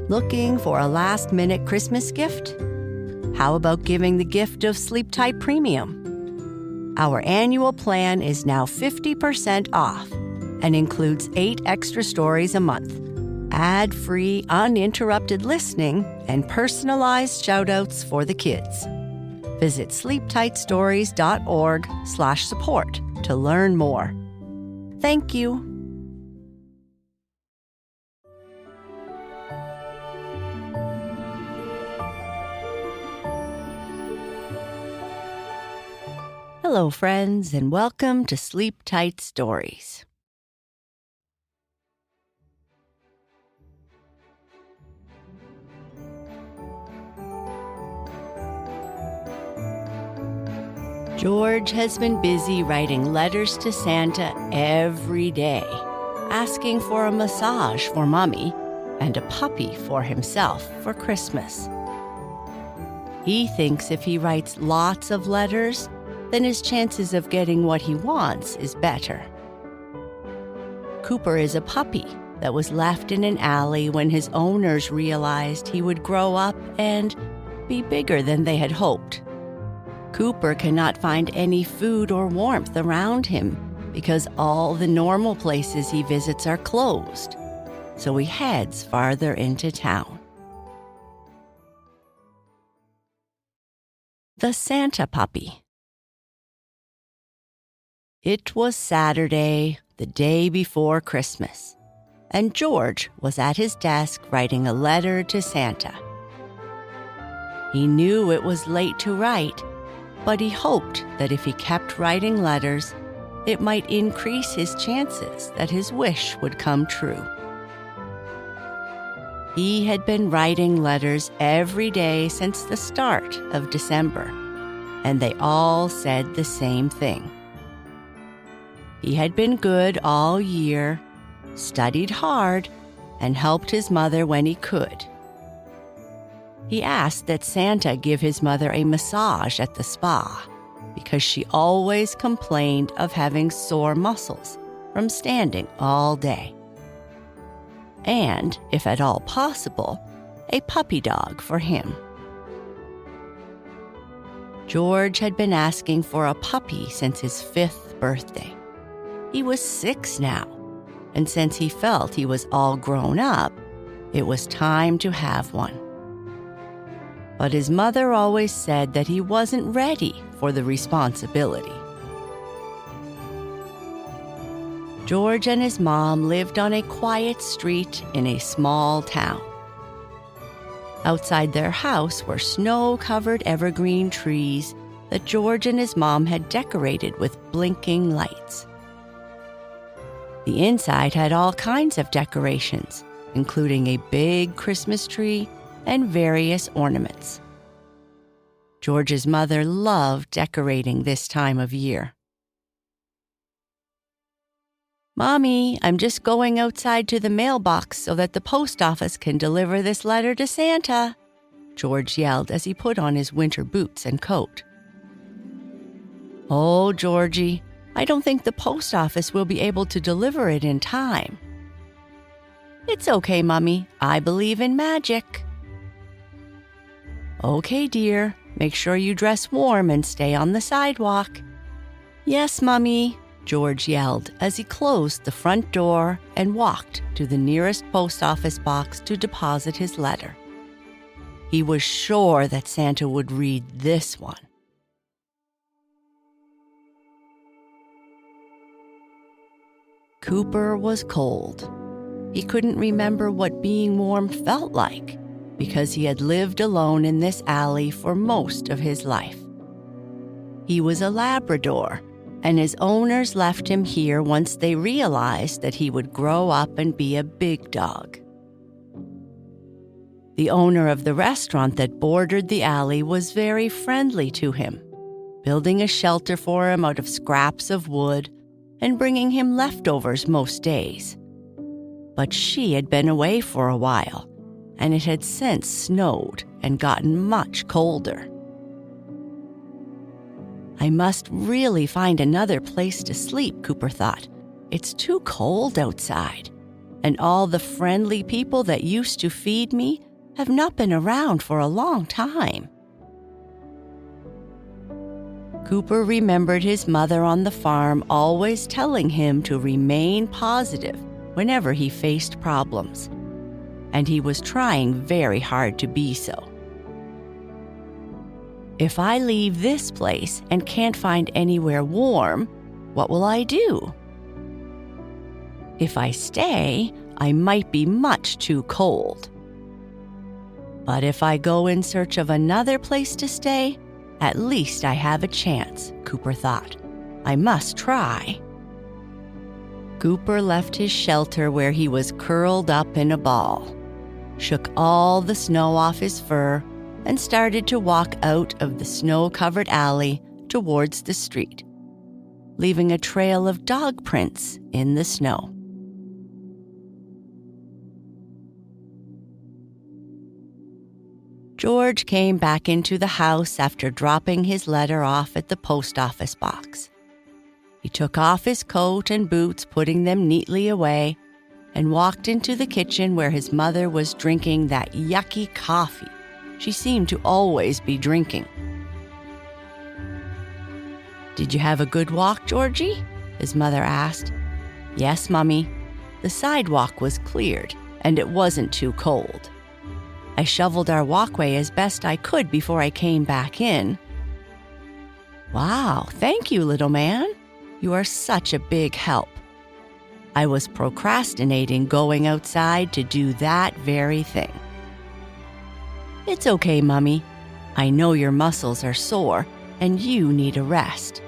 Looking for a last-minute Christmas gift? How about giving the gift of Sleep Tight Premium? Our annual plan is now 50% off and includes 8 extra stories a month, ad-free, uninterrupted listening, and personalized shout-outs for the kids. Visit sleeptightstories.org/support to learn more. Thank you. Hello, friends, and welcome to Sleep Tight Stories. George has been busy writing letters to Santa every day, asking for a massage for Mommy and a puppy for himself for Christmas. He thinks if he writes lots of letters, then his chances of getting what he wants is better. Cooper is a puppy that was left in an alley when his owners realized he would grow up and be bigger than they had hoped. Cooper cannot find any food or warmth around him because all the normal places he visits are closed, so he heads farther into town. The Santa Puppy. It was Saturday, the day before Christmas, and George was at his desk writing a letter to Santa. He knew it was late to write, but he hoped that if he kept writing letters, it might increase his chances that his wish would come true. He had been writing letters every day since the start of December, and they all said the same thing. He had been good all year, studied hard, and helped his mother when he could. He asked that Santa give his mother a massage at the spa because she always complained of having sore muscles from standing all day. And, if at all possible, a puppy dog for him. George had been asking for a puppy since his 5th birthday. He was 6 now, and since he felt he was all grown up, it was time to have one. But his mother always said that he wasn't ready for the responsibility. George and his mom lived on a quiet street in a small town. Outside their house were snow-covered evergreen trees that George and his mom had decorated with blinking lights. The inside had all kinds of decorations, including a big Christmas tree and various ornaments. George's mother loved decorating this time of year. "Mommy, I'm just going outside to the mailbox so that the post office can deliver this letter to Santa," George yelled as he put on his winter boots and coat. "Oh, Georgie, I don't think the post office will be able to deliver it in time." "It's okay, Mommy. I believe in magic." "Okay, dear. Make sure you dress warm and stay on the sidewalk." "Yes, Mommy," George yelled as he closed the front door and walked to the nearest post office box to deposit his letter. He was sure that Santa would read this one. Cooper was cold. He couldn't remember what being warm felt like because he had lived alone in this alley for most of his life. He was a Labrador, and his owners left him here once they realized that he would grow up and be a big dog. The owner of the restaurant that bordered the alley was very friendly to him, building a shelter for him out of scraps of wood and bringing him leftovers most days. But she had been away for a while, and it had since snowed and gotten much colder. "I must really find another place to sleep," Cooper thought. "It's too cold outside. and all the friendly people that used to feed me have not been around for a long time." Cooper remembered his mother on the farm always telling him to remain positive whenever he faced problems, and he was trying very hard to be so. "If I leave this place and can't find anywhere warm, what will I do? If I stay, I might be much too cold. But if I go in search of another place to stay, at least I have a chance," Cooper thought. "I must try." Cooper left his shelter where he was curled up in a ball, shook all the snow off his fur, and started to walk out of the snow-covered alley towards the street, leaving a trail of dog prints in the snow. George came back into the house after dropping his letter off at the post office box. He took off his coat and boots, putting them neatly away, and walked into the kitchen where his mother was drinking that yucky coffee she seemed to always be drinking. "Did you have a good walk, Georgie?" his mother asked. "Yes, Mummy. The sidewalk was cleared, and it wasn't too cold. I shoveled our walkway as best I could before I came back in." "Wow, thank you, little man. You are such a big help. I was procrastinating going outside to do that very thing." "It's okay, Mummy. I know your muscles are sore and you need a rest.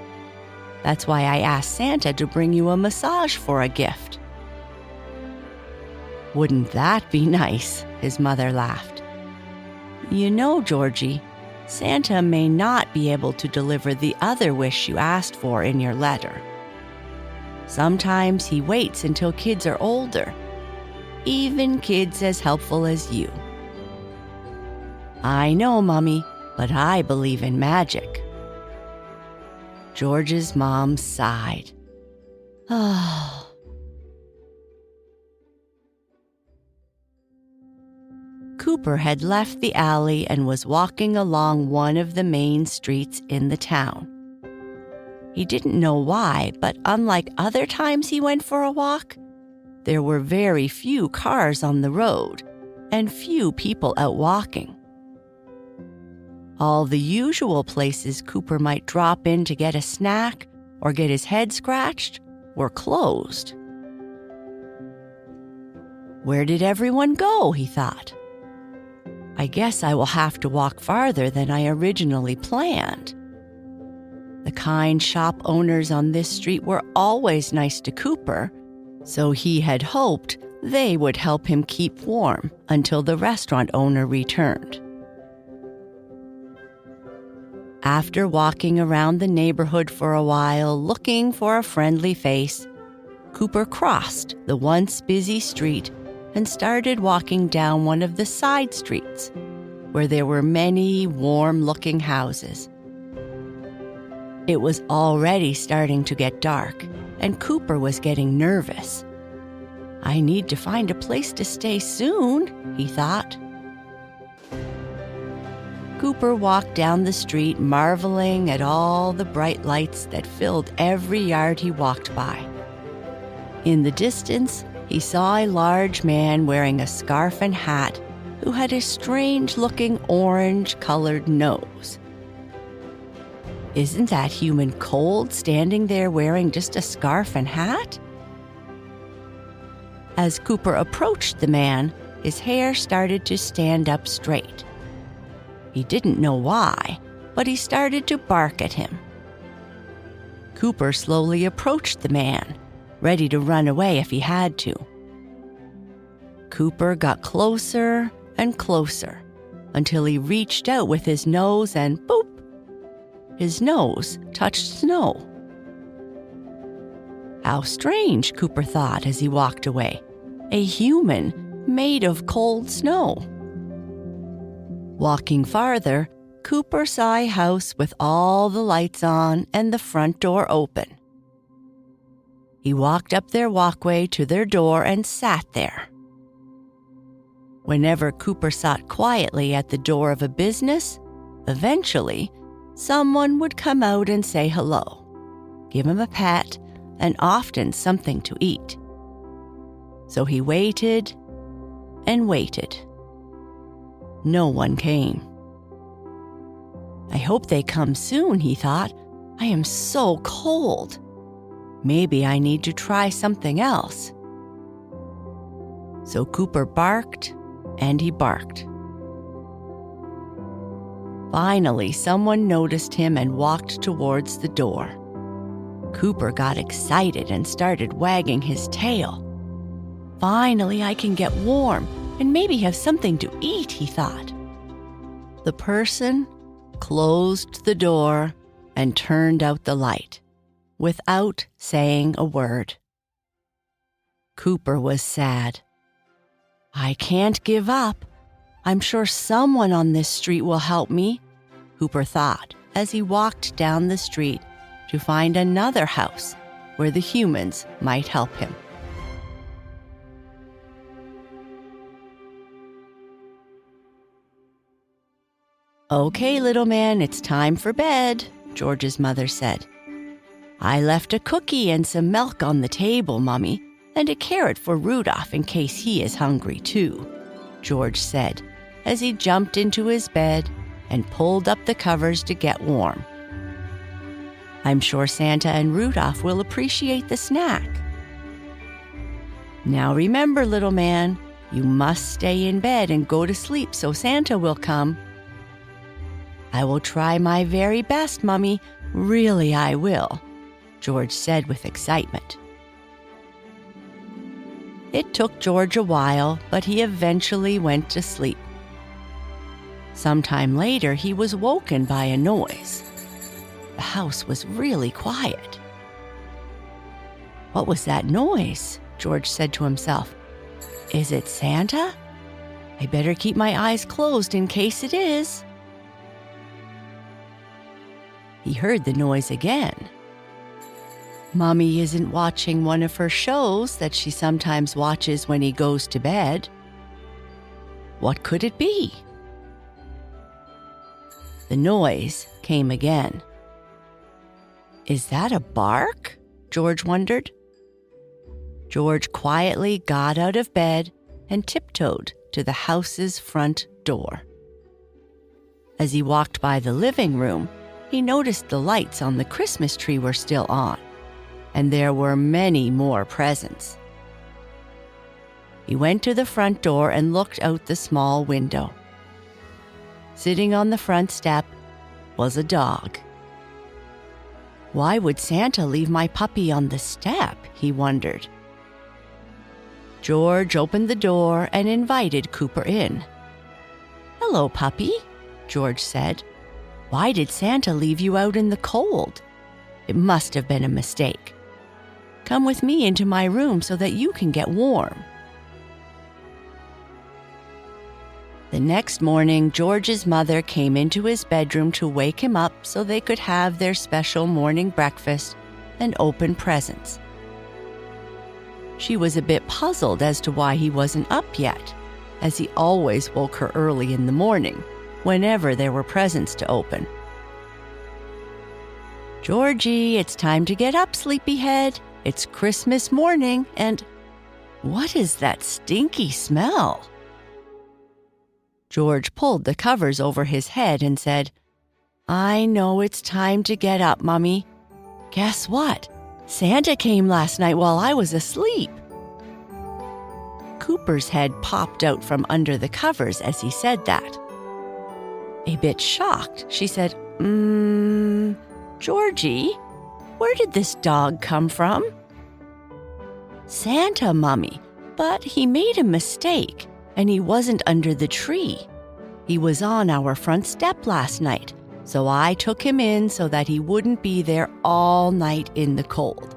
That's why I asked Santa to bring you a massage for a gift." "Wouldn't that be nice?" his mother laughed. "You know, Georgie, Santa may not be able to deliver the other wish you asked for in your letter. Sometimes he waits until kids are older, even kids as helpful as you." "I know, Mummy, but I believe in magic." George's mom sighed. "Oh." Cooper had left the alley and was walking along one of the main streets in the town. He didn't know why, but unlike other times he went for a walk, there were very few cars on the road and few people out walking. All the usual places Cooper might drop in to get a snack or get his head scratched were closed. "Where did everyone go?" he thought. "I guess I will have to walk farther than I originally planned." The kind shop owners on this street were always nice to Cooper, so he had hoped they would help him keep warm until the restaurant owner returned. After walking around the neighborhood for a while looking for a friendly face, Cooper crossed the once busy street and started walking down one of the side streets, where there were many warm-looking houses. It was already starting to get dark, and Cooper was getting nervous. "I need to find a place to stay soon," he thought. Cooper walked down the street, marveling at all the bright lights that filled every yard he walked by. In the distance, he saw a large man wearing a scarf and hat who had a strange-looking orange-colored nose. Isn't that human cold standing there wearing just a scarf and hat? As Cooper approached the man, his hair started to stand up straight. He didn't know why, but he started to bark at him. Cooper slowly approached the man, ready to run away if he had to. Cooper got closer and closer until he reached out with his nose and boop! His nose touched snow. How strange, Cooper thought as he walked away. A human made of cold snow. Walking farther, Cooper saw a house with all the lights on and the front door open. He walked up their walkway to their door and sat there. Whenever Cooper sat quietly at the door of a business, eventually, someone would come out and say hello, give him a pat, and often something to eat. So he waited and waited. No one came. I hope they come soon, he thought. I am so cold. Maybe I need to try something else. So Cooper barked and he barked. Finally, someone noticed him and walked towards the door. Cooper got excited and started wagging his tail. Finally, I can get warm and maybe have something to eat, he thought. The person closed the door and turned out the light without saying a word. Cooper was sad. I can't give up. I'm sure someone on this street will help me, Cooper thought as he walked down the street to find another house where the humans might help him. Okay, little man, it's time for bed, George's mother said. I left a cookie and some milk on the table, Mummy, and a carrot for Rudolph in case he is hungry too, George said as he jumped into his bed and pulled up the covers to get warm. I'm sure Santa and Rudolph will appreciate the snack. Now remember, little man, you must stay in bed and go to sleep so Santa will come. I will try my very best, Mummy. Really, I will, George said with excitement. It took George a while, but he eventually went to sleep. Sometime later, he was woken by a noise. The house was really quiet. What was that noise? George said to himself. Is it Santa? I better keep my eyes closed in case it is. He heard the noise again. Mommy isn't watching one of her shows that she sometimes watches when he goes to bed. What could it be? The noise came again. Is that a bark? George wondered. George quietly got out of bed and tiptoed to the house's front door. As he walked by the living room, he noticed the lights on the Christmas tree were still on, and there were many more presents. He went to the front door and looked out the small window. Sitting on the front step was a dog. Why would Santa leave my puppy on the step? He wondered. George opened the door and invited Cooper in. Hello, puppy, George said. Why did Santa leave you out in the cold? It must have been a mistake. Come with me into my room so that you can get warm. The next morning, George's mother came into his bedroom to wake him up so they could have their special morning breakfast and open presents. She was a bit puzzled as to why he wasn't up yet, as he always woke her early in the morning, whenever there were presents to open. Georgie, it's time to get up, sleepyhead. It's Christmas morning, and what is that stinky smell? George pulled the covers over his head and said, I know it's time to get up, Mummy. Guess what? Santa came last night while I was asleep. Cooper's head popped out from under the covers as he said that. A bit shocked, she said, Georgie, where did this dog come from? Santa, Mummy, but he made a mistake, and he wasn't under the tree. He was on our front step last night, so I took him in so that he wouldn't be there all night in the cold.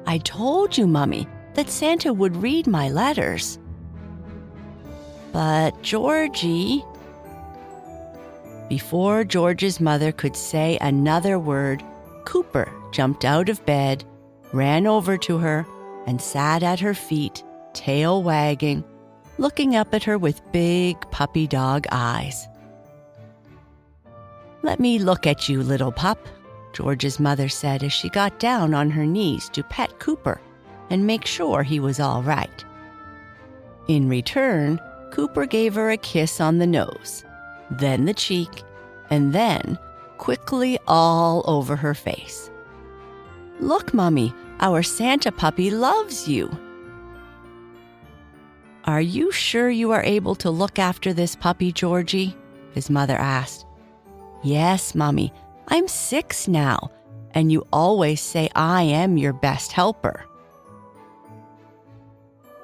I told you, Mummy, that Santa would read my letters. But Georgie... Before George's mother could say another word, Cooper jumped out of bed ran over to her and sat at her feet, tail wagging, looking up at her with big puppy dog eyes. "Let me look at you, little pup," George's mother said as she got down on her knees to pet Cooper and make sure he was all right. In return, Cooper gave her a kiss on the nose, then the cheek, and then quickly all over her face. "Look, Mummy, our Santa puppy loves you." "Are you sure you are able to look after this puppy, Georgie?" his mother asked. "Yes, Mummy, I'm 6 now, and you always say I am your best helper."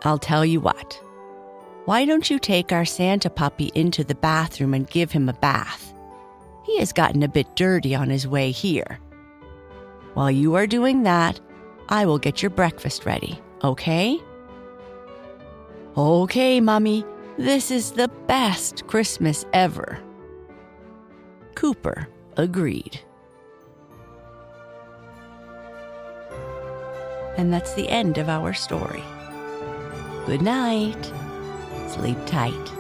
"I'll tell you what. Why don't you take our Santa puppy into the bathroom and give him a bath? He has gotten a bit dirty on his way here. While you are doing that, I will get your breakfast ready, okay?" "Okay, Mummy, this is the best Christmas ever." Cooper agreed. And that's the end of our story. Good night. Sleep tight.